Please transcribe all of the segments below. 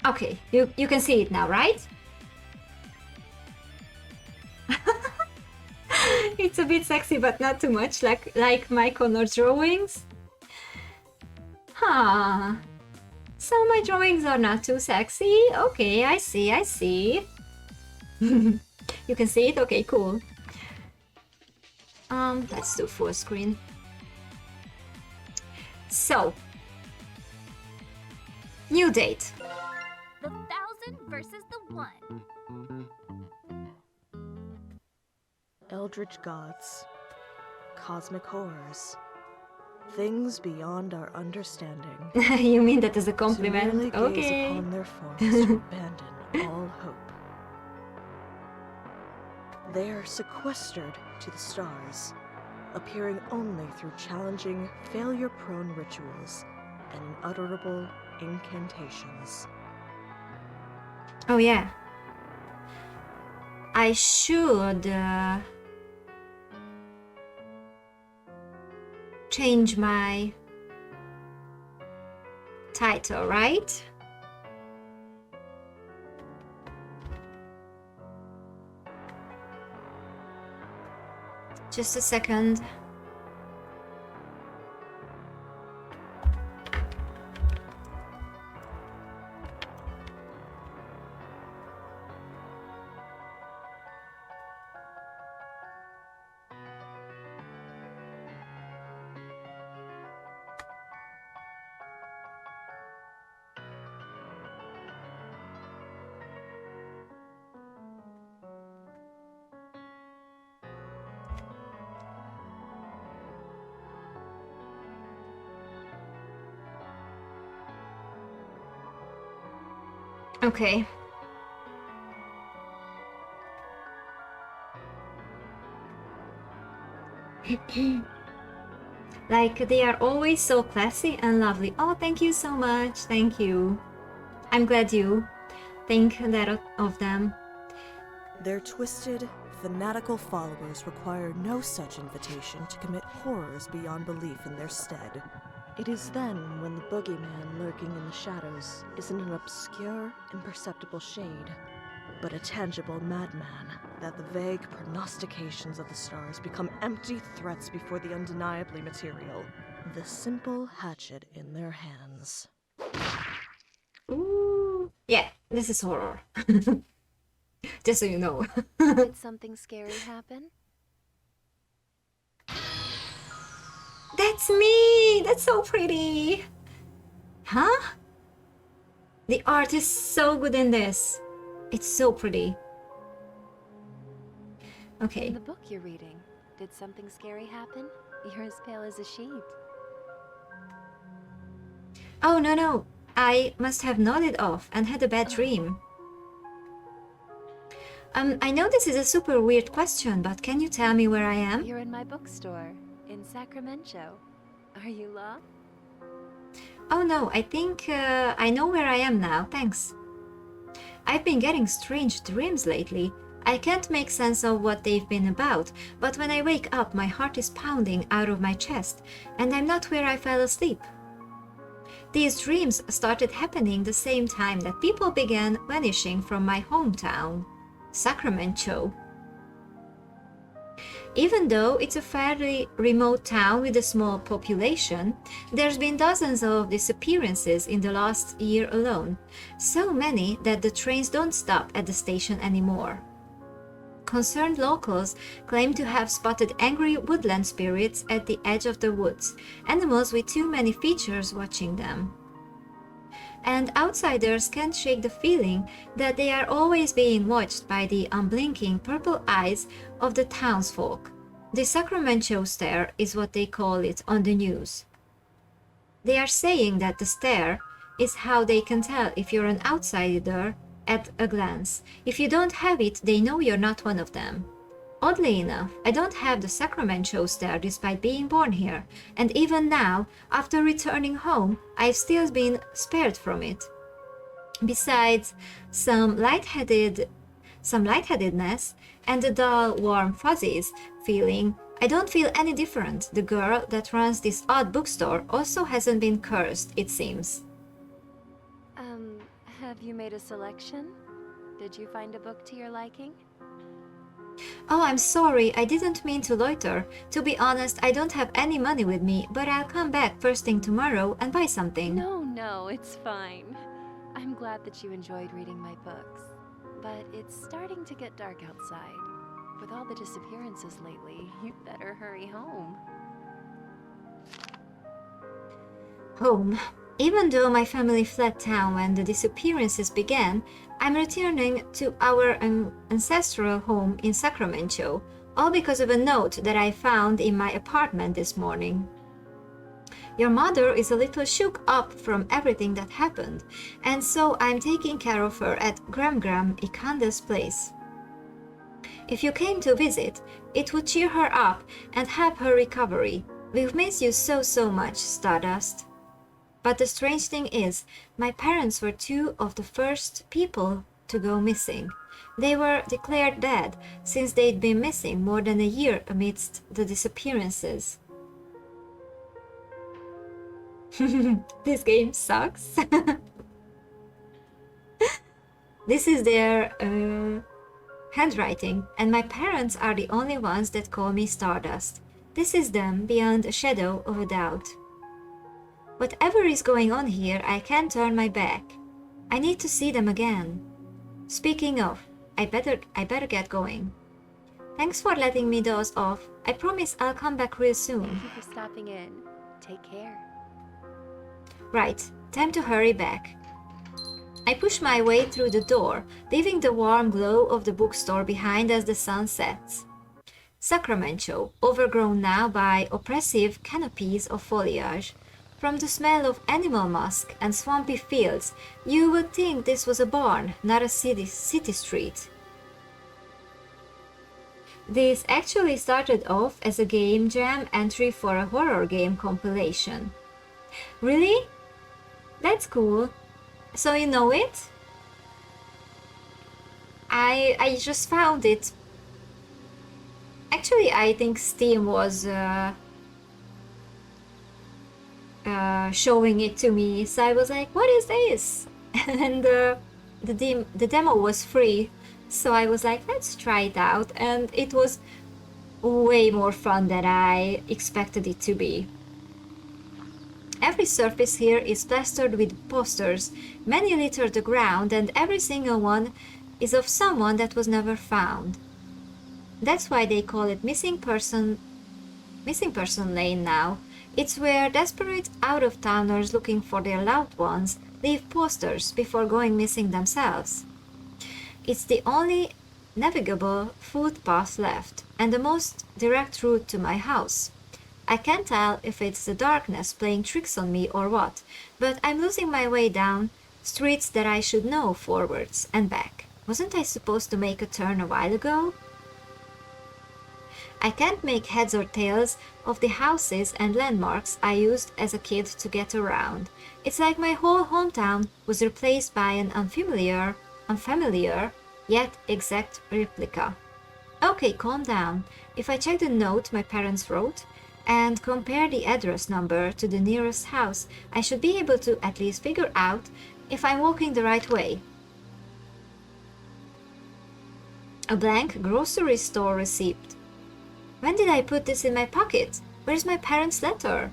Okay, you can see it now, right? It's a bit sexy, but not too much, like my Connor drawings. Huh. So my drawings are not too sexy? Okay, I see, I see. You can see it? Okay, cool. Let's do full screen. So, new date. The 1,000 versus the 1. Eldritch gods, cosmic horrors, things beyond our understanding. You mean that as a To merely compliment? gaze Okay. upon their forms to abandon all hope. They are sequestered to the stars, appearing only through challenging, failure-prone rituals and unutterable incantations. Oh yeah. I should change my title, right? Just a second. Okay. Like, they are always so classy and lovely. Oh, thank you so much. Thank you. I'm glad you think that of them. Their twisted, fanatical followers require no such invitation to commit horrors beyond belief in their stead. It is then when the boogeyman lurking in the shadows isn't an obscure, imperceptible shade, but a tangible madman, that the vague prognostications of the stars become empty threats before the undeniably material. The simple hatchet in their hands. Ooh. Yeah, this is horror. Just so you know. Did something scary happen? That's me! That's so pretty! Huh? The art is so good in this. It's so pretty. Okay. In the book you're reading, did something scary happen? You're as pale as a sheet. Oh, no. I must have nodded off and had a bad dream. I know this is a super weird question, but can you tell me where I am? You're in my bookstore in Sacramento. Are you lost? Oh no, I think I know where I am now, thanks. I've been getting strange dreams lately. I can't make sense of what they've been about, but when I wake up my heart is pounding out of my chest, and I'm not where I fell asleep. These dreams started happening the same time that people began vanishing from my hometown, Sacramento. Even though it's a fairly remote town with a small population, there's been dozens of disappearances in the last year alone, so many that the trains don't stop at the station anymore. Concerned locals claim to have spotted angry woodland spirits at the edge of the woods, animals with too many features watching them. And outsiders can't shake the feeling that they are always being watched by the unblinking purple eyes of the townsfolk. The Sacramento stare is what they call it on the news. They are saying that the stare is how they can tell if you're an outsider at a glance. If you don't have it, they know you're not one of them. Oddly enough, I don't have the Sacramento stare despite being born here, and even now, after returning home, I've still been spared from it. Besides some lightheadedness and the dull, warm fuzzies feeling, I don't feel any different. The girl that runs this odd bookstore also hasn't been cursed, it seems. Have you made a selection? Did you find a book to your liking? Oh, I'm sorry, I didn't mean to loiter. To be honest, I don't have any money with me, but I'll come back first thing tomorrow and buy something. No, it's fine. I'm glad that you enjoyed reading my books. But it's starting to get dark outside. With all the disappearances lately, you'd better hurry home. Home. Even though my family fled town when the disappearances began, I'm returning to our ancestral home in Sacramento, all because of a note that I found in my apartment this morning. Your mother is a little shook up from everything that happened, and so I'm taking care of her at Gram Ikanda's place. If you came to visit, it would cheer her up and help her recovery. We've missed you so much, Stardust. But the strange thing is, my parents were two of the first people to go missing. They were declared dead since they'd been missing more than a year amidst the disappearances. This game sucks. This is their handwriting, and my parents are the only ones that call me Stardust. This is them beyond a shadow of a doubt. Whatever is going on here, I can't turn my back. I need to see them again. Speaking of, I better get going. Thanks for letting me doze off. I promise I'll come back real soon. Thank you for stopping in. Take care. Right, time to hurry back. I push my way through the door, leaving the warm glow of the bookstore behind as the sun sets. Sacramento, overgrown now by oppressive canopies of foliage. From the smell of animal musk and swampy fields, you would think this was a barn, not a city street. This actually started off as a game jam entry for a horror game compilation. Really? That's cool. So you know it? I just found it. Actually, I think Steam was showing it to me, so I was like, what is this? And the demo was free, so I was like, let's try it out, and it was way more fun than I expected it to be. Every surface here is plastered with posters, many litter the ground, and every single one is of someone that was never found. That's why they call it missing person lane now. It's where desperate out-of-towners looking for their loved ones leave posters before going missing themselves. It's the only navigable footpath left, and the most direct route to my house. I can't tell if it's the darkness playing tricks on me or what, but I'm losing my way down streets that I should know forwards and back. Wasn't I supposed to make a turn a while ago? I can't make heads or tails of the houses and landmarks I used as a kid to get around. It's like my whole hometown was replaced by an unfamiliar, yet exact replica. Okay, calm down. If I check the note my parents wrote and compare the address number to the nearest house, I should be able to at least figure out if I'm walking the right way. A blank grocery store receipt. When did I put this in my pocket? Where's my parents' letter?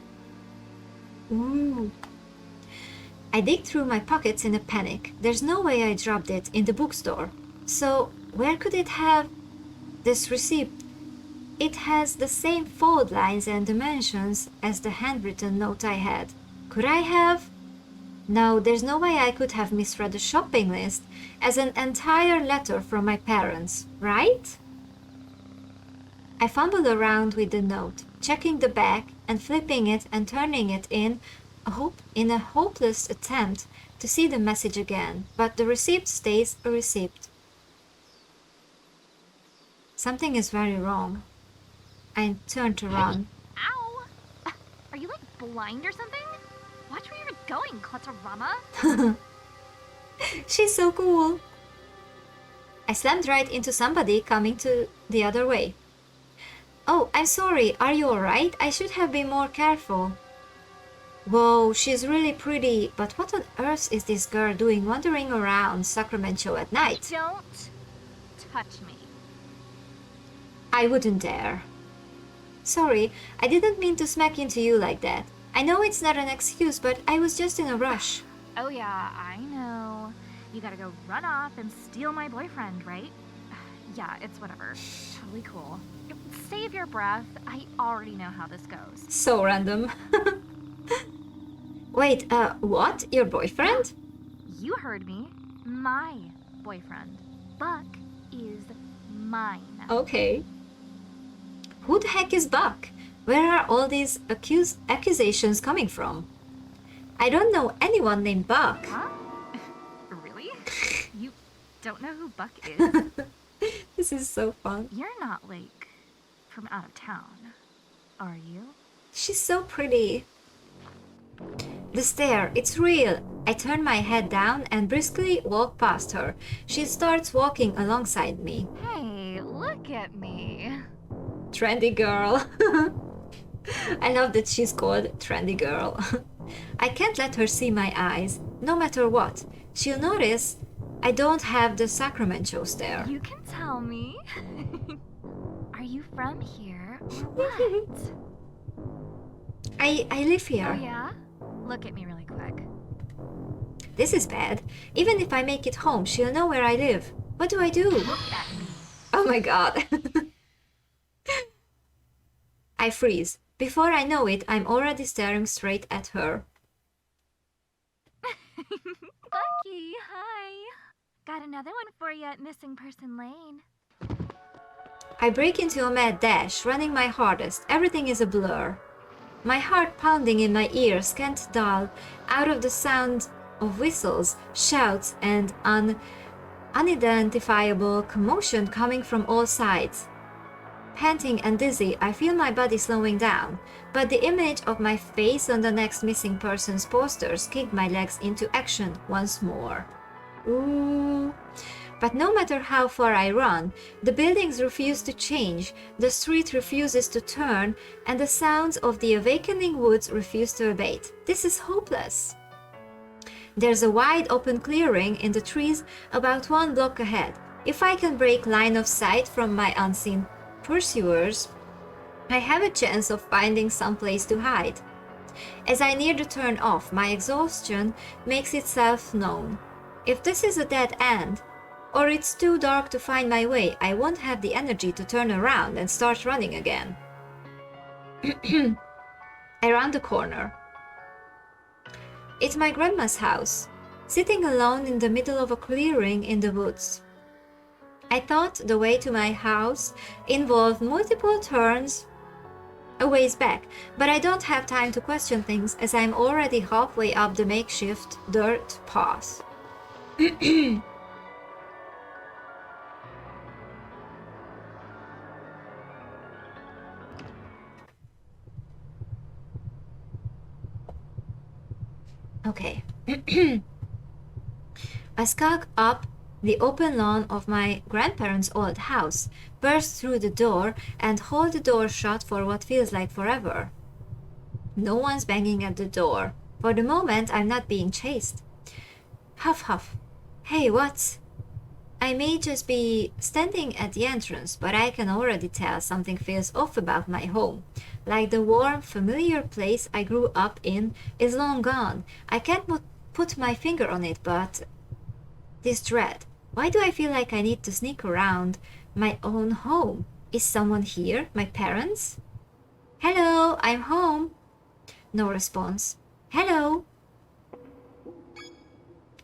Ooh. I dig through my pockets in a panic. There's no way I dropped it in the bookstore. So where could it have this receipt? It has the same fold lines and dimensions as the handwritten note I had. Could I have? No, there's no way I could have misread the shopping list as an entire letter from my parents, right? I fumbled around with the note, checking the back and flipping it and turning it in a hopeless attempt to see the message again, but the receipt stays a receipt. Something is very wrong. I turned to run. Ow! Are you like blind or something? Watch where you're going, Klatarama. She's so cool. I slammed right into somebody coming to the other way. Oh, I'm sorry. Are you alright? I should have been more careful. Whoa, she's really pretty, but what on earth is this girl doing wandering around Sacramento at night? Don't touch me. I wouldn't dare. Sorry, I didn't mean to smack into you like that. I know it's not an excuse, but I was just in a rush. Oh yeah, I know. You gotta go run off and steal my boyfriend, right? Yeah, it's whatever. Totally cool. Save your breath. I already know how this goes. So random. Wait, what? Your boyfriend? You heard me. My boyfriend. Buck is mine. Okay. Who the heck is Buck? Where are all these accusations coming from? I don't know anyone named Buck. Huh? Really? You don't know who Buck is? This is so fun. You're not, like, from out of town, are you? She's so pretty. The stare, it's real. I turn my head down and briskly walk past her. She starts walking alongside me. Hey, look at me. Trendy girl. I love that she's called Trendy girl. I can't let her see my eyes, no matter what. She'll notice I don't have the Sacramento stare. You can tell me. Are you from here or what? I live Oh here. yeah? Look at me really quick. This is bad. Even if I make it home, she'll know where I live. What do I do? Look at me. Oh my god. I freeze. Before I know it, I'm already staring straight at her. Bucky, hi. Got another one for you at Missing Person Lane. I break into a mad dash, running my hardest. Everything is a blur. My heart pounding in my ears can't dull out of the sound of whistles, shouts, and unidentifiable commotion coming from all sides. Panting and dizzy, I feel my body slowing down, but the image of my face on the next missing person's posters kicked my legs into action once more. Ooh. But no matter how far I run, the buildings refuse to change, the street refuses to turn, and the sounds of the awakening woods refuse to abate. This is hopeless. There's a wide open clearing in the trees about 1 block ahead. If I can break line of sight from my unseen pursuers, I have a chance of finding some place to hide. As I near the turn off, my exhaustion makes itself known. If this is a dead end, or it's too dark to find my way, I won't have the energy to turn around and start running again. I round the corner. It's my grandma's house, sitting alone in the middle of a clearing in the woods. I thought the way to my house involved multiple turns a ways back, but I don't have time to question things as I'm already halfway up the makeshift dirt path. Okay. I skulk up the open lawn of my grandparents' old house, burst through the door, and hold the door shut for what feels like forever. No one's banging at the door. For the moment, I'm not being chased. Huff huff. Hey, what? I may just be standing at the entrance, but I can already tell something feels off about my home. Like the warm, familiar place I grew up in is long gone. I can't put my finger on it, but this dread. Why do I feel like I need to sneak around my own home? Is someone here? My parents? Hello, I'm home. No response. Hello.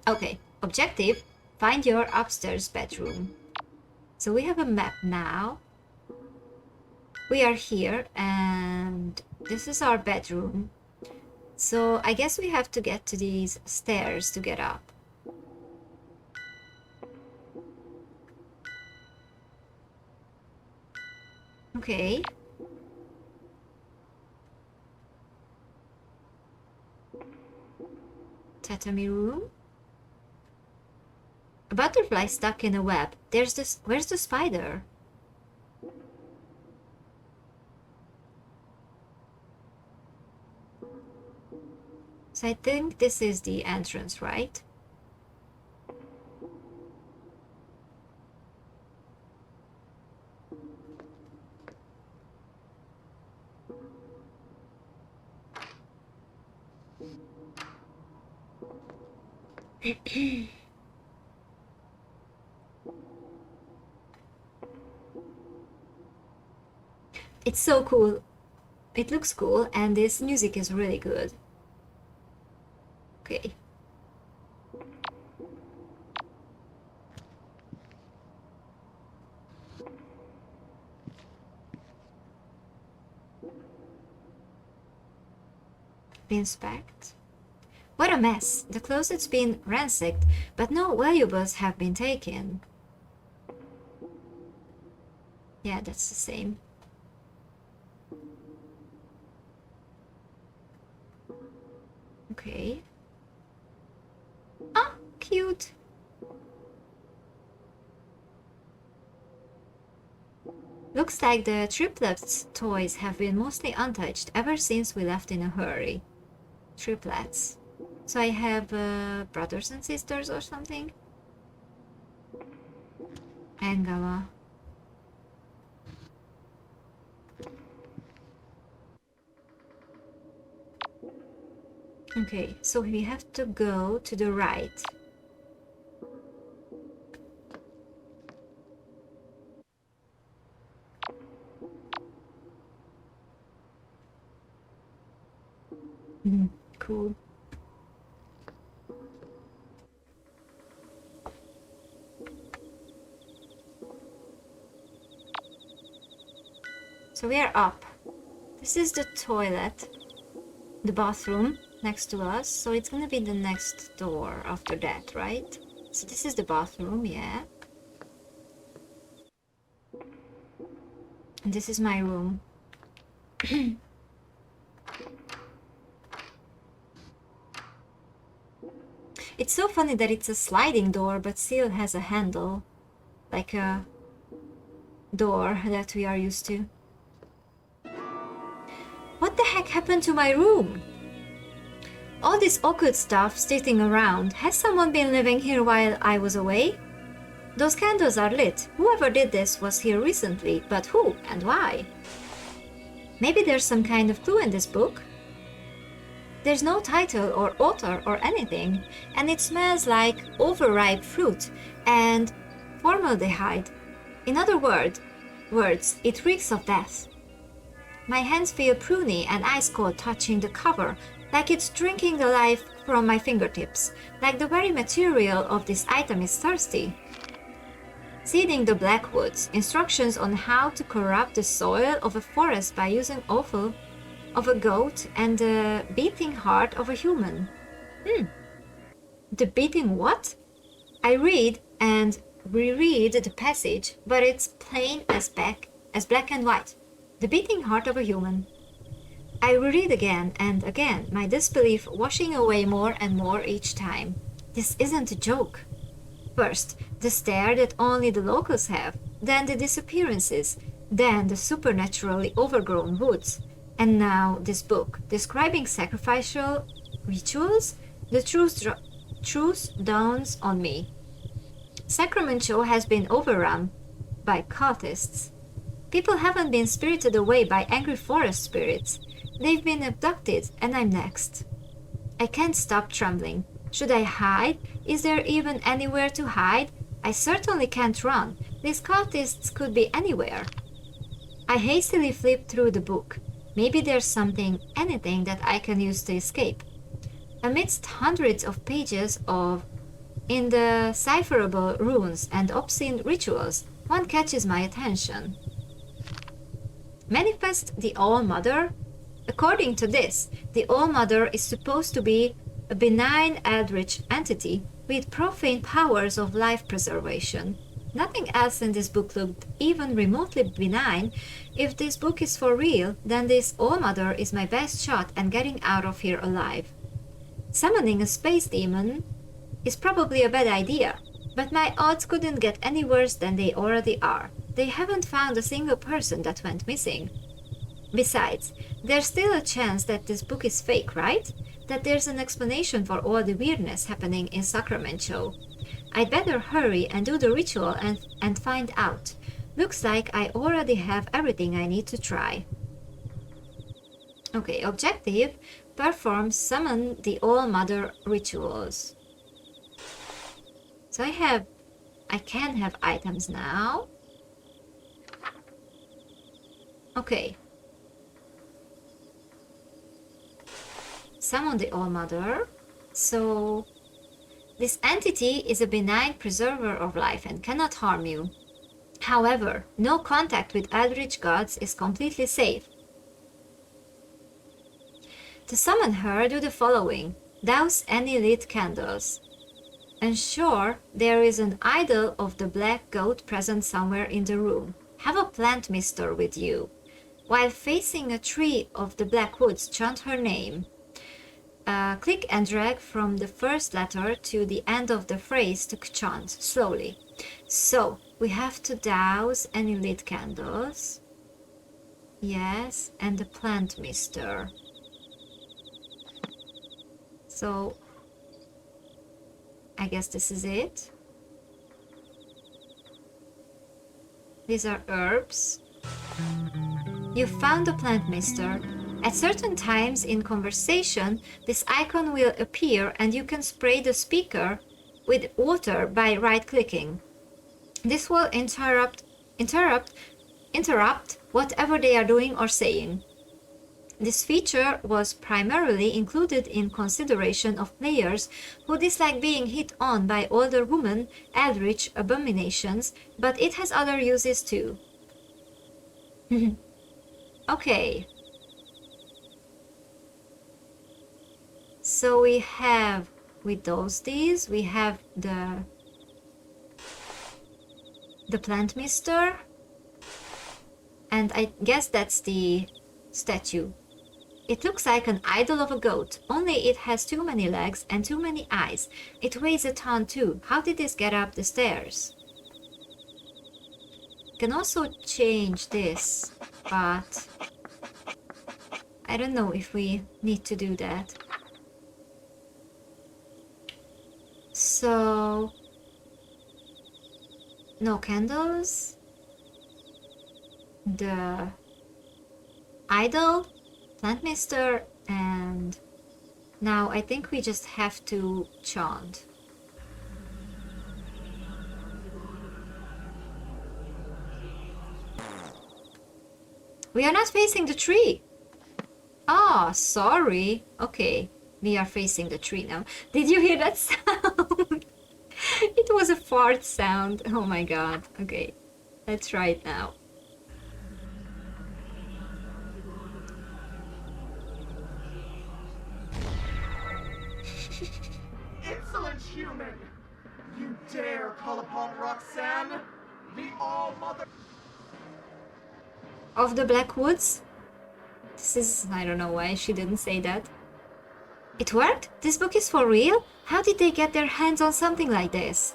Okay, objective. Find your upstairs bedroom. So we have a map now. We are here and this is our bedroom. So I guess we have to get to these stairs to get up. Okay. Tatami room. A butterfly stuck in a web. There's this. Where's the spider? So I think this is the entrance, right? It's so cool. It looks cool, and this music is really good. Okay. Inspect. What a mess! The closet's been ransacked, but no valuables have been taken. Yeah, that's the same. Okay. Ah, cute! Looks like the triplets toys have been mostly untouched ever since we left in a hurry. Triplets. So I have brothers and sisters or something? Angela. Okay, so we have to go to the right. Cool. So we are up. This is the toilet, the bathroom next to us. So it's gonna be the next door after that, right? So this is the bathroom, yeah. And this is my room. It's so funny that it's a sliding door, but still has a handle, like a door that we are used to. What the heck happened to my room? All this occult stuff sitting around. Has someone been living here while I was away? Those candles are lit. Whoever did this was here recently, but who and why? Maybe there's some kind of clue in this book? There's no title or author or anything, and it smells like overripe fruit and formaldehyde. In other words, it reeks of death. My hands feel pruny and ice cold touching the cover, like it's drinking the life from my fingertips, like the very material of this item is thirsty. Seeding the Blackwoods, instructions on how to corrupt the soil of a forest by using offal of a goat and the beating heart of a human. The beating what? I read and reread the passage, but it's plain as black and white. The beating heart of a human. I reread again and again, my disbelief washing away more and more each time. This isn't a joke. First, the stare that only the locals have, then the disappearances, then the supernaturally overgrown woods, and now this book, describing sacrificial rituals. The truth dawns on me. Sacramento has been overrun by cultists. People haven't been spirited away by angry forest spirits. They've been abducted, and I'm next. I can't stop trembling. Should I hide? Is there even anywhere to hide? I certainly can't run. These cultists could be anywhere. I hastily flip through the book. Maybe there's something, anything that I can use to escape. Amidst hundreds of pages of indecipherable runes and obscene rituals, one catches my attention. Manifest the All-Mother? According to this, the All-Mother is supposed to be a benign eldritch entity with profane powers of life preservation. Nothing else in this book looked even remotely benign. If this book is for real, then this All-Mother is my best shot at getting out of here alive. Summoning a space demon is probably a bad idea, but my odds couldn't get any worse than they already are. They haven't found a single person that went missing. Besides, there's still a chance that this book is fake, right? that there's an explanation for all the weirdness happening in Sacramento. I'd better hurry and do the ritual and find out. Looks like I already have everything I need to try. Okay, objective: perform summon the All-Mother rituals. So I can have items now. Okay. Summon the All-Mother. So this entity is a benign preserver of life and cannot harm you. However, no contact with eldritch gods is completely safe. To summon her, do the following. Douse any lit candles. Ensure there is an idol of the black goat present somewhere in the room. Have a plant mister with you. While facing a tree of the black woods, chant her name. Click and drag from the first letter to the end of the phrase to chant slowly. So, we have to douse any lit candles. Yes, and the plant mister. So, I guess this is it. These are herbs. You found the plant mister. At certain times in conversation, this icon will appear and you can spray the speaker with water by right-clicking. This will interrupt whatever they are doing or saying. This feature was primarily included in consideration of players who dislike being hit on by older women, eldritch abominations, but it has other uses too. Okay. So we have, with these, we have the plant mister, and I guess that's the statue. It looks like an idol of a goat, only it has too many legs and too many eyes. It weighs a ton too. How did this get up the stairs? Can also change this, but I don't know if we need to do that. So, no candles. The idol, plant mister, and now I think we just have to chant. We are not facing the tree. Ah, sorry. Okay, we are facing the tree now. Did you hear that sound? It was a fart sound. Oh my god. Okay, let's try it now. Insolent human! You dare call upon Roxanne, the All-Mother Of the Black Woods? This is... I don't know why she didn't say that. It worked? This book is for real? How did they get their hands on something like this?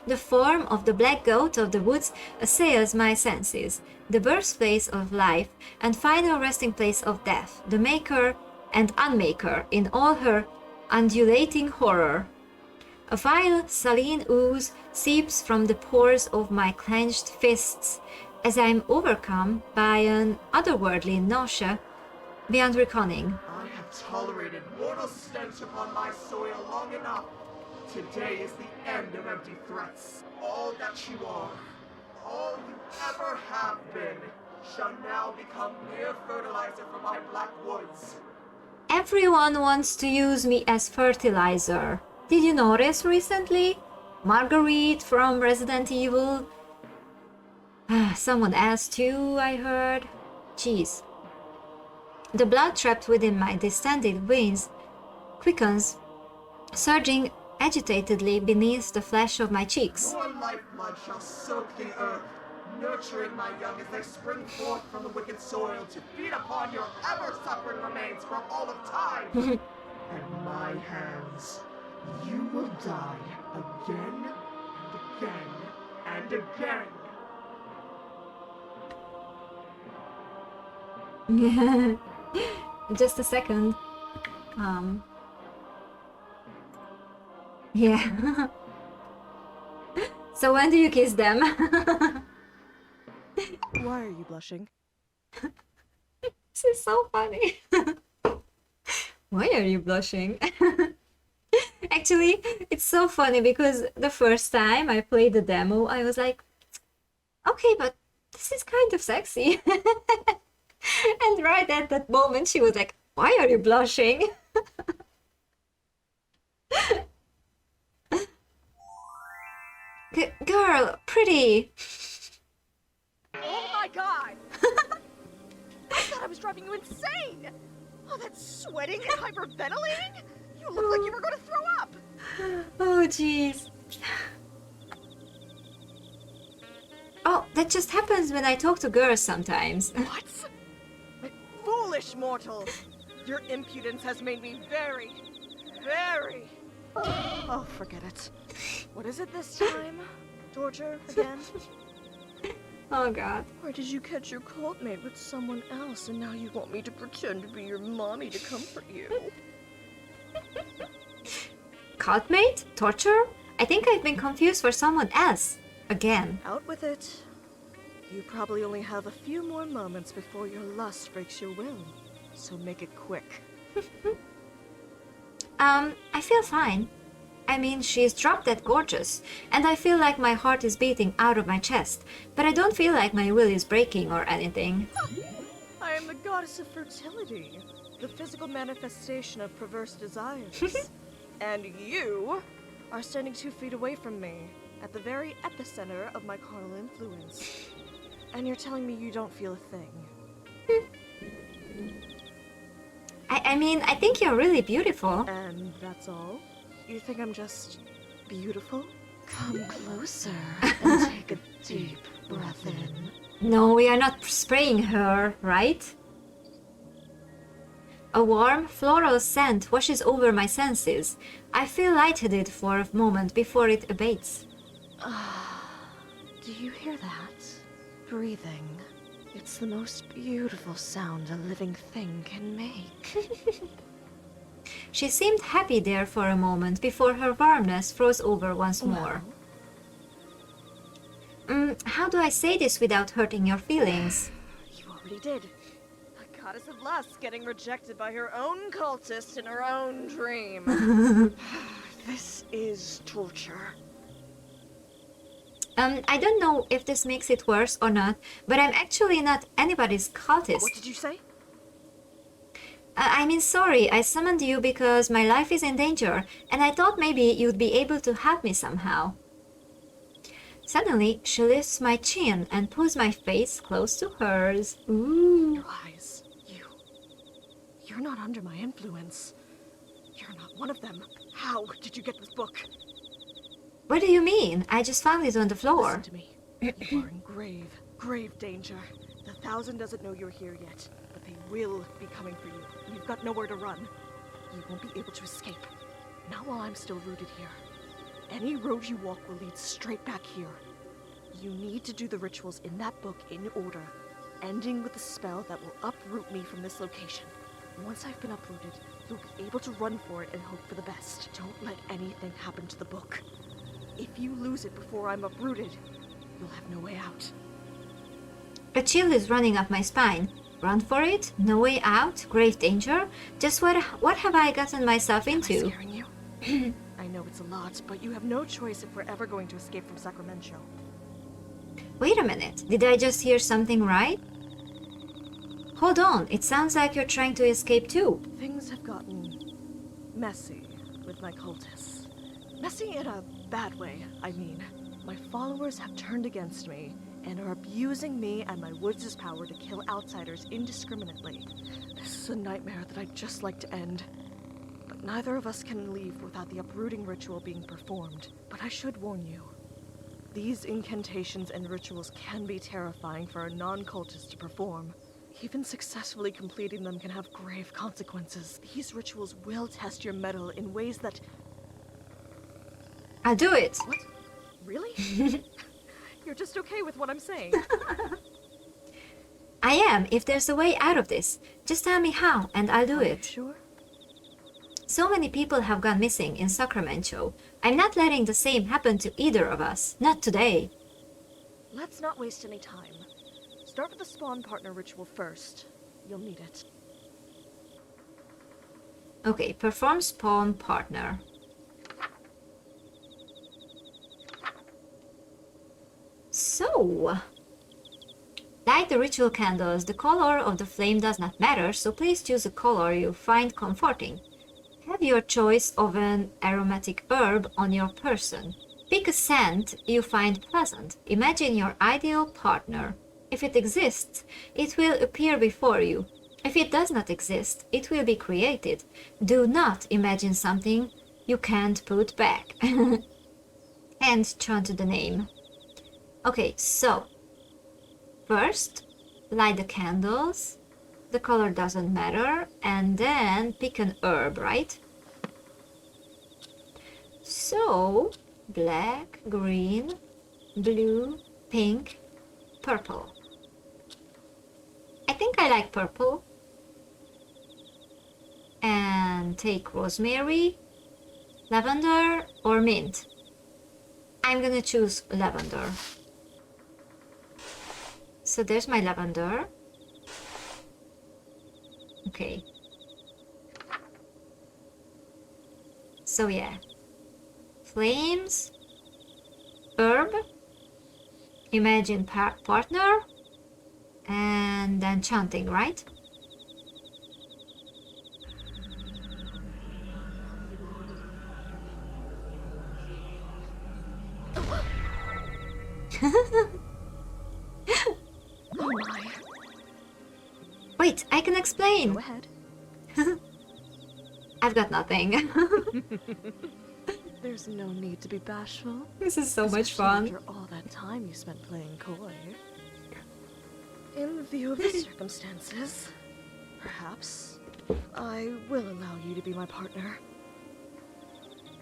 The form of the black goat of the woods assails my senses, the birthplace of life and final resting place of death, the maker and unmaker in all her undulating horror. A vile, saline ooze seeps from the pores of my clenched fists as I am overcome by an otherworldly nausea beyond reckoning. I have tolerated mortal stench upon my soil long enough. Today is the end of empty threats. All that you are, all you ever have been, shall now become mere fertilizer for my black woods. Everyone wants to use me as fertilizer. Did you notice recently? Marguerite from Resident Evil. Someone else too, I heard. Jeez. The blood trapped within my distended veins quickens, surging agitatedly beneath the flesh of my cheeks. Your lifeblood shall soak the earth, nurturing my young as they spring forth from the wicked soil to feed upon your ever-suffering remains for all of time. At my hands, you will die again and again and again. Just a second. Yeah. So when do you kiss them? Why are you blushing? This is so funny. Why are you blushing? Actually, it's so funny because the first time I played the demo, I was like, okay, but this is kind of sexy. And right at that moment, she was like, why are you blushing? Girl, pretty. Oh my god! I thought I was driving you insane! Oh, that sweating and hyperventilating? You look like you were going to throw up! Oh, jeez. Oh, that just happens when I talk to girls sometimes. What? My foolish mortal! Your impudence has made me very... Oh, forget it. What is it this time? Torture again? Oh, God. Or did you catch your cult mate with someone else and now you want me to pretend to be your mommy to comfort you? Cultmate? Torture? I think I've been confused for someone else. Again. Out with it. You probably only have a few more moments before your lust breaks your will. So make it quick. I feel fine. I mean, she's dropped dead gorgeous, and I feel like my heart is beating out of my chest, but I don't feel like my will is breaking or anything. I am the goddess of fertility, the physical manifestation of perverse desires. And you are standing 2 feet away from me, at the very epicenter of my carnal influence. And you're telling me you don't feel a thing. I mean, I think you're really beautiful. And that's all? You think I'm just beautiful? Come closer and take a deep breath in. No, we are not spraying her, right? A warm, floral scent washes over my senses. I feel lightheaded for a moment before it abates. Do you hear that? Breathing. It's the most beautiful sound a living thing can make. She seemed happy there for a moment before her warmness froze over once more. How do I say this without hurting your feelings? You already did. A goddess of lust getting rejected by her own cultist in her own dream. This is torture. I don't know if this makes it worse or not, but I'm actually not anybody's cultist. What did you say? I mean, sorry, I summoned you because my life is in danger, and I thought maybe you'd be able to help me somehow. Suddenly, she lifts my chin and pulls my face close to hers. Ooh. Your eyes. You're not under my influence. You're not one of them. How did you get this book? What do you mean? I just found it on the floor. Listen to me. You are in grave danger. The Thousand doesn't know you're here yet, but they will be coming for you. You've got nowhere to run. You won't be able to escape. Not while I'm still rooted here. Any road you walk will lead straight back here. You need to do the rituals in that book in order, ending with a spell that will uproot me from this location. Once I've been uprooted, you'll be able to run for it and hope for the best. Don't let anything happen to the book. If you lose it before I'm uprooted, you'll have no way out. A chill is running up my spine. Run for it? No way out? Grave danger? Just what have I gotten myself Am I into? scaring you? I know it's a lot, but you have no choice if we're ever going to escape from Sacramento. Wait a minute, did I just hear something right? Hold on, it sounds like you're trying to escape too. Things have gotten messy with my cultists. Messy in a bad way, I mean. My followers have turned against me and are abusing me and my woods' power to kill outsiders indiscriminately. This is a nightmare that I'd just like to end. But neither of us can leave without the uprooting ritual being performed. But I should warn you, these incantations and rituals can be terrifying for a non-cultist to perform. Even successfully completing them can have grave consequences. These rituals will test your mettle in ways that... I'll do it. What? Really? You're just okay with what I'm saying? I am, if there's a way out of this. Just tell me how, and I'll do Are you it. sure? So many people have gone missing in Sacramento. I'm not letting the same happen to either of us. Not today. Let's not waste any time. Start with the spawn partner ritual first. You'll need it. Okay, perform spawn partner. So, light the ritual candles. The color of the flame does not matter, so please choose a color you find comforting. Have your choice of an aromatic herb on your person. Pick a scent you find pleasant. Imagine your ideal partner. If it exists, it will appear before you. If it does not exist, it will be created. Do not imagine something you can't put back. And chant the name. Okay, so first, light the candles. The color doesn't matter. And then pick an herb, right? So, black, green, blue, pink, purple. I think I like purple. And take rosemary, lavender, or mint. I'm gonna choose lavender. So there's my lavender. Okay. So yeah. Flames, herb, imagine partner, and then chanting, right? Oh my. Wait, I can explain. Go ahead. I've got nothing. There's no need to be bashful. This is so much Especially fun. After all that time you spent playing coy. In view of the circumstances, perhaps I will allow you to be my partner.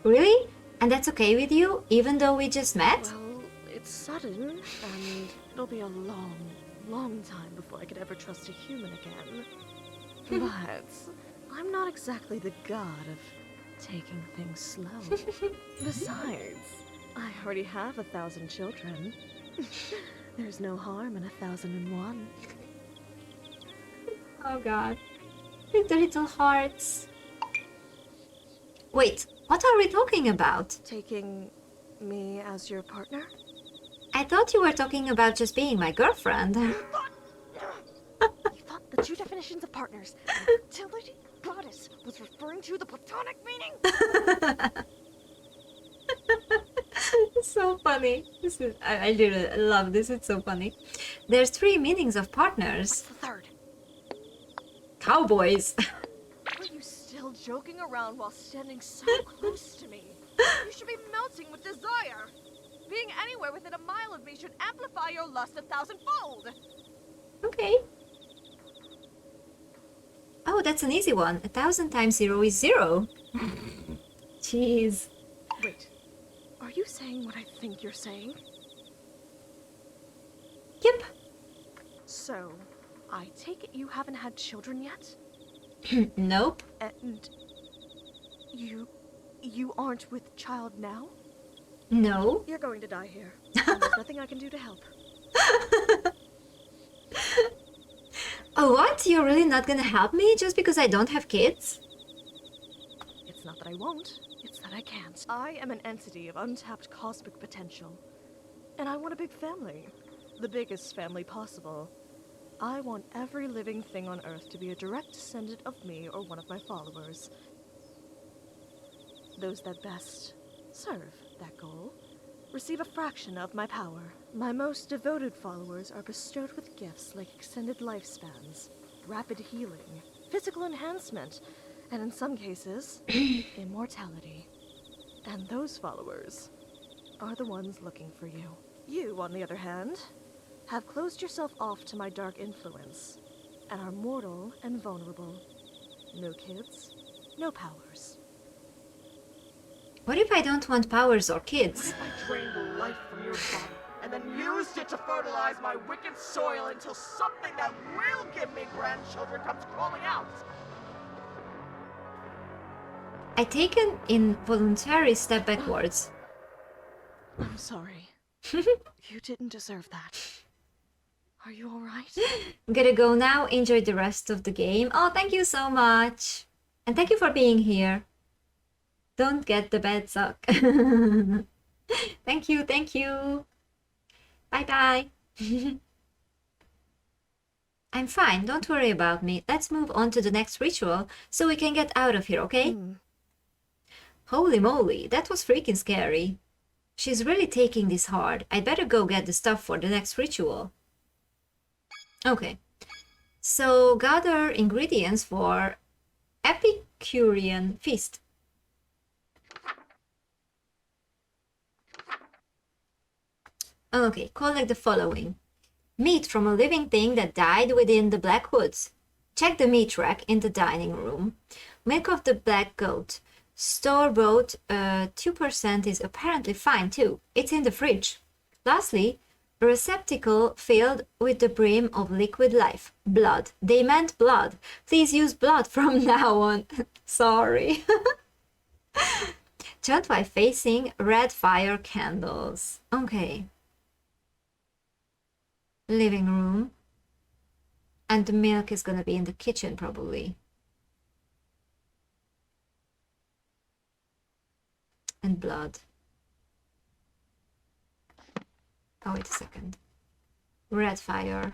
Really? And that's okay with you, even though we just met? Well, it's sudden, and it'll be a long, long time before I could ever trust a human again. But I'm not exactly the god of taking things slow. Besides, I already have 1,000 children. There's no harm in 1,001. Oh god. With the little hearts. Wait, what are we talking about? Taking me as your partner? I thought you were talking about just being my girlfriend. You thought the two definitions of partners, utility, goddess, was referring to the platonic meaning? It's so funny. I really love this. It's so funny. There's 3 meanings of partners. The third. Cowboys. Are you still joking around while standing so close to me? You should be melting with desire. Being anywhere within a mile of me should amplify your lust 1,000-fold. Okay. Oh, that's an easy one. 1,000 times 0 is 0. Jeez. Wait, are you saying what I think you're saying? Yep. So, I take it you haven't had children yet? Nope. And you aren't with child now? No. You're going to die here. And there's nothing I can do to help. Oh, what? You're really not gonna help me just because I don't have kids? It's not that I won't, it's that I can't. I am an entity of untapped cosmic potential. And I want a big family. The biggest family possible. I want every living thing on Earth to be a direct descendant of me or one of my followers. Those that best serve that goal receive a fraction of my power. My most devoted followers are bestowed with gifts like extended lifespans, rapid healing, physical enhancement, and in some cases, immortality. And those followers are the ones looking for you. You, on the other hand, have closed yourself off to my dark influence, and are mortal and vulnerable. No kids, no powers. What if I don't want powers or kids? I drained the life from your body and then used it to fertilize my wicked soil until something that will give me grandchildren comes crawling out. I take an involuntary step backwards. I'm sorry. You didn't deserve that. Are you alright? Gotta go now. Enjoy the rest of the game. Oh, thank you so much. And thank you for being here. Don't get the bad suck. Thank you, thank you. Bye-bye. I'm fine, don't worry about me. Let's move on to the next ritual so we can get out of here, okay? Holy moly, that was freaking scary. She's really taking this hard. I'd better go get the stuff for the next ritual. Okay. So, gather ingredients for Epicurean feast. Okay, collect the following. Meat from a living thing that died within the Black Woods. Check the meat rack in the dining room. Milk of the black goat. Store-bought 2% is apparently fine too. It's in the fridge. Lastly, a receptacle filled with the brim of liquid life. Blood. They meant blood. Please use blood from now on. Sorry. Turn by facing red fire candles. Okay. Living room. And the milk is gonna be in the kitchen probably. And blood. Oh, wait a second. Red fire.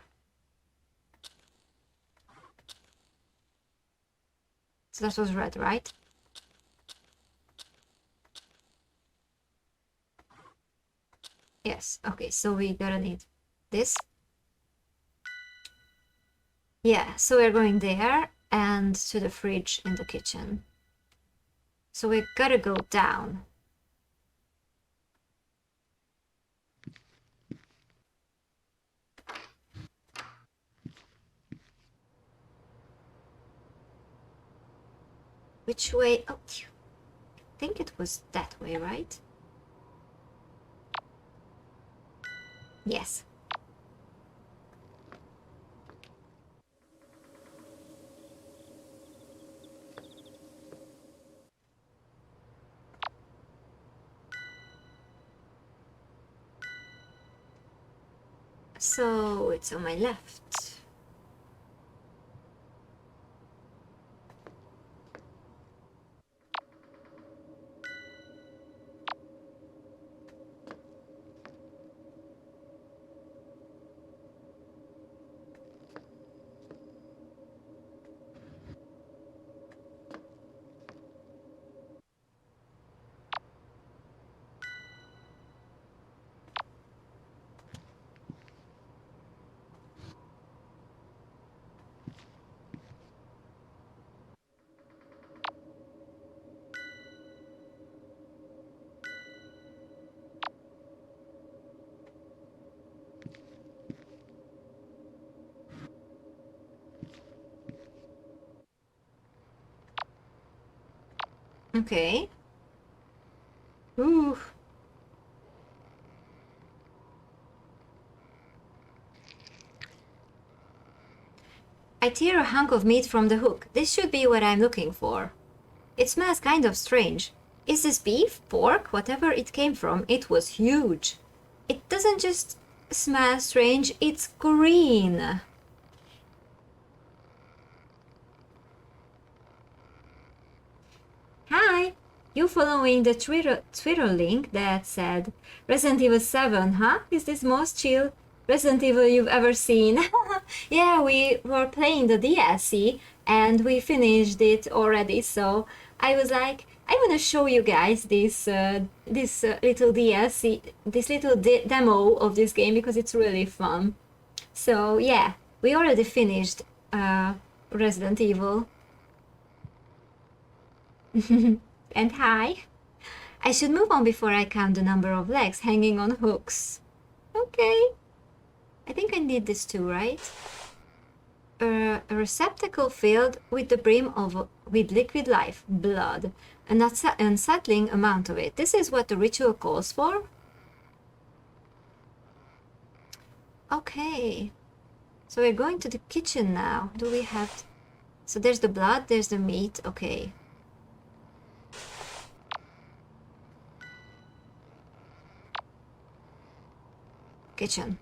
So that was red, right? Yes, okay, so we gotta need this. Yeah, so we're going there and to the fridge in the kitchen. So we gotta go down. Which way? Oh, I think it was that way, right? Yes. So it's on my left. Okay. Ooh. I tear a hunk of meat from the hook. This should be what I'm looking for. It smells kind of strange. Is this beef? Pork? Whatever it came from, it was huge. It doesn't just smell strange, it's green. Hi! You following the Twitter link that said Resident Evil 7, huh? Is this most chill Resident Evil you've ever seen? Yeah, we were playing the DLC and we finished it already, so I was like, I want to show you guys this little DLC, this little demo of this game because it's really fun. So yeah, we already finished Resident Evil. And hi. I should move on before I count the number of legs hanging on hooks. Okay. I think I need this too, right? A receptacle filled with the brim with liquid life, blood. An unsettling amount of it. This is what the ritual calls for? Okay. So we're going to the kitchen now. Do we have... So there's the blood, there's the meat. Okay. kitchen.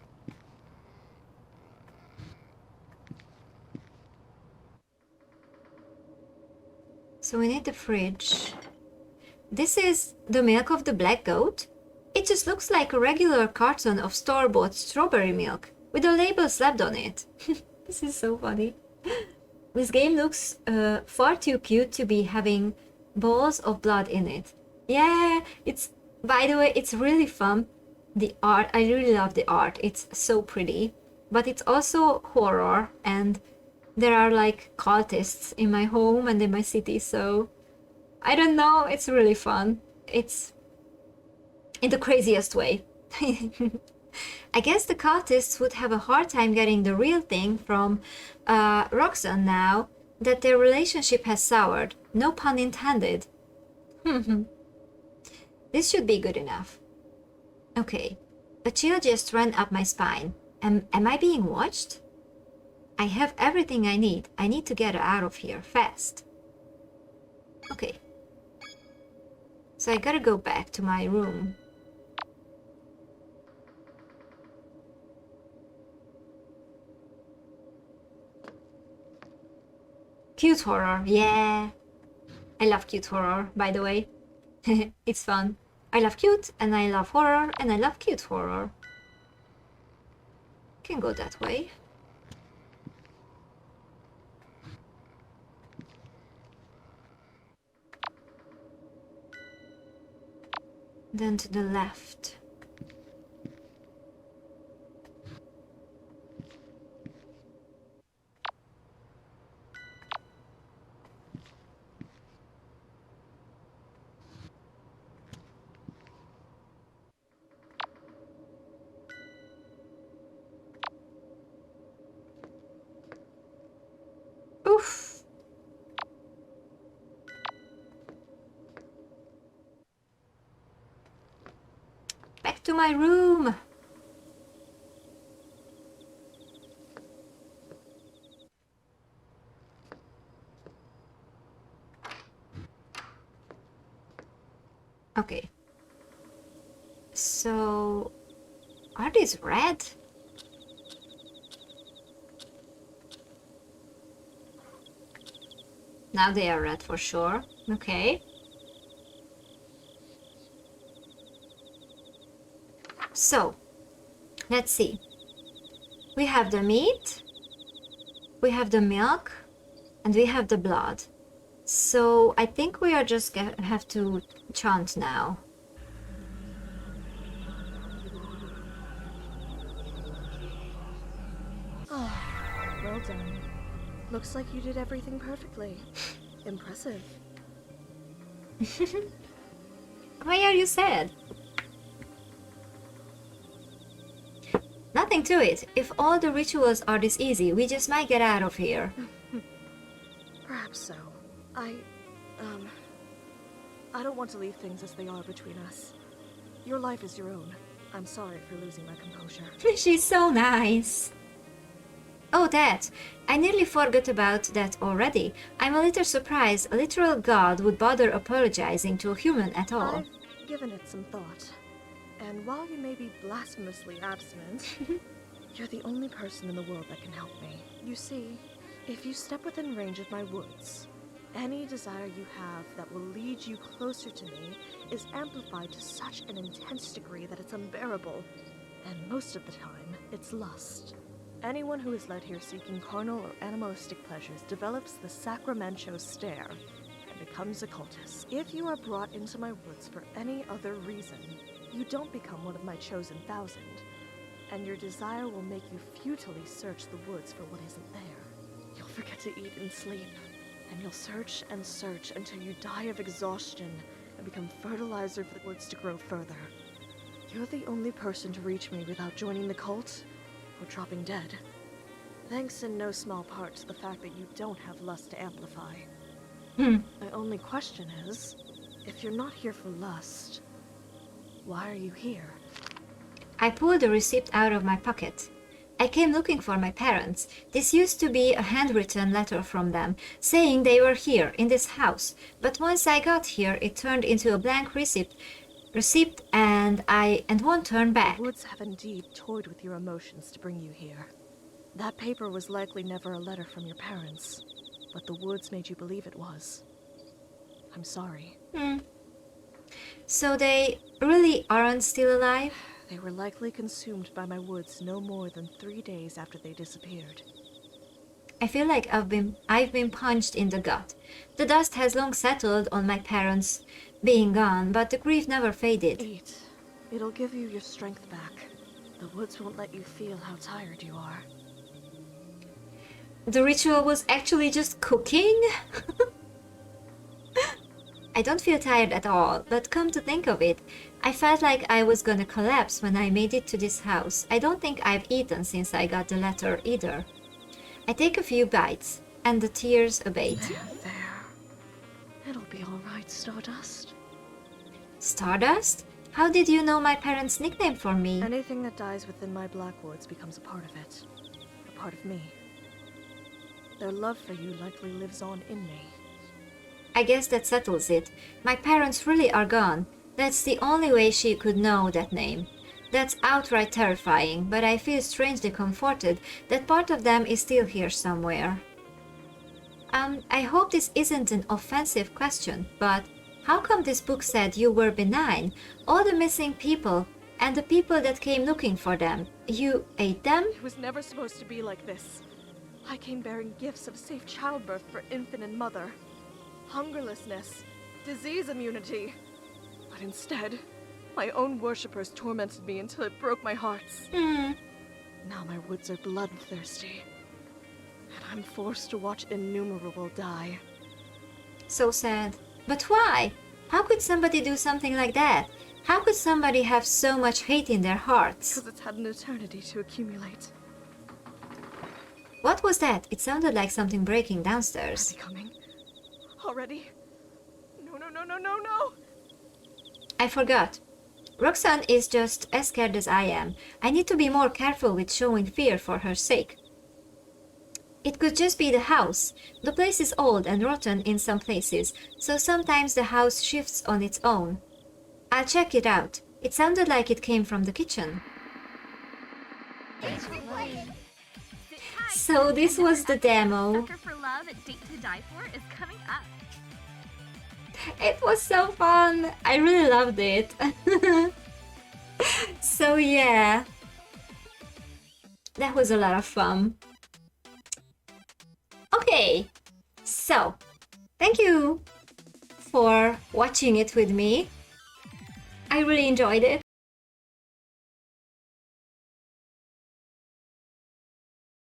So we need the fridge. This is the milk of the black goat? It just looks like a regular carton of store-bought strawberry milk with a label slapped on it. This is so funny. This game looks far too cute to be having balls of blood in it. Yeah, it's, by the way, it's really fun. The art, I really love the art. It's so pretty, but it's also horror, and there are like cultists in my home and in my city, so I don't know, it's really fun. It's in the craziest way. I guess the cultists would have a hard time getting the real thing from Roxanne now that their relationship has soured. No pun intended. This should be good enough. Okay, a chill just ran up my spine. Am I being watched? I have everything I need. I need to get out of here fast. Okay. So I gotta go back to my room. Cute horror, yeah. I love cute horror, by the way. It's fun. I love cute, and I love horror, and I love cute horror. Can go that way. Then to the left. Oof. Back to my room. Okay. So, are these red? Now they are red for sure. Okay. So, let's see. We have the meat, we have the milk, and we have the blood. So, I think we are just gonna have to chant now. Oh, well done. Looks like you did everything perfectly. Impressive. Why are you sad? Nothing to it. If all the rituals are this easy, we just might get out of here. Perhaps so. I don't want to leave things as they are between us. Your life is your own. I'm sorry for losing my composure. She's so nice. Oh, that. I nearly forgot about that already. I'm a little surprised a literal god would bother apologizing to a human at all. I've given it some thought. And while you may be blasphemously abstinent, you're the only person in the world that can help me. You see, if you step within range of my woods, any desire you have that will lead you closer to me is amplified to such an intense degree that it's unbearable. And most of the time, it's lust. Anyone who is led here seeking carnal or animalistic pleasures develops the Sacramento stare and becomes a cultist. If you are brought into my woods for any other reason, you don't become one of my chosen 1,000, and your desire will make you futilely search the woods for what isn't there. You'll forget to eat and sleep, and you'll search and search until you die of exhaustion and become fertilizer for the woods to grow further. You're the only person to reach me without joining the cult or dropping dead. Thanks in no small part to the fact that you don't have lust to amplify. My only question is, if you're not here for lust, why are you here? I pulled the receipt out of my pocket. I came looking for my parents. This used to be a handwritten letter from them, saying they were here, in this house. But once I got here, it turned into a blank receipt receipt and won't turn back. The woods have indeed toyed with your emotions to bring you here. That paper was likely never a letter from your parents, but the woods made you believe it was. I'm sorry. So they really aren't still alive? They were likely consumed by my woods no more than 3 days after they disappeared. I feel like I've been punched in the gut. The dust has long settled on my parents being gone, but the grief never faded. Eat. It'll give you your strength back. The woods won't let you feel how tired you are. The ritual was actually just cooking? I don't feel tired at all, but come to think of it, I felt like I was gonna collapse when I made it to this house. I don't think I've eaten since I got the letter either. I take a few bites, and the tears abate. There. It'll be all right, Stardust. Stardust? How did you know my parents' nickname for me? Anything that dies within my Blackwoods becomes a part of it. A part of me. Their love for you likely lives on in me. I guess that settles it. My parents really are gone. That's the only way she could know that name. That's outright terrifying, but I feel strangely comforted that part of them is still here somewhere. I hope this isn't an offensive question, but how come this book said you were benign? All the missing people, and the people that came looking for them, you ate them? It was never supposed to be like this. I came bearing gifts of safe childbirth for infant and mother, hungerlessness, disease immunity. But instead, my own worshippers tormented me until it broke my hearts. Now my woods are bloodthirsty, and I'm forced to watch innumerable die. So sad. But why? How could somebody do something like that? How could somebody have so much hate in their hearts? Because it's had an eternity to accumulate. What was that? It sounded like something breaking Are downstairs. they coming? Already? No, no, no, no, no, no! I forgot. Roxanne is just as scared as I am. I need to be more careful with showing fear for her sake. It could just be the house. The place is old and rotten in some places, so sometimes the house shifts on its own. I'll check it out. It sounded like it came from the kitchen. So this was the demo. Sucker for Love at Date to Die For is coming up. It was so fun. I really loved it. So yeah. That was a lot of fun. Okay. So, thank you for watching it with me. I really enjoyed it.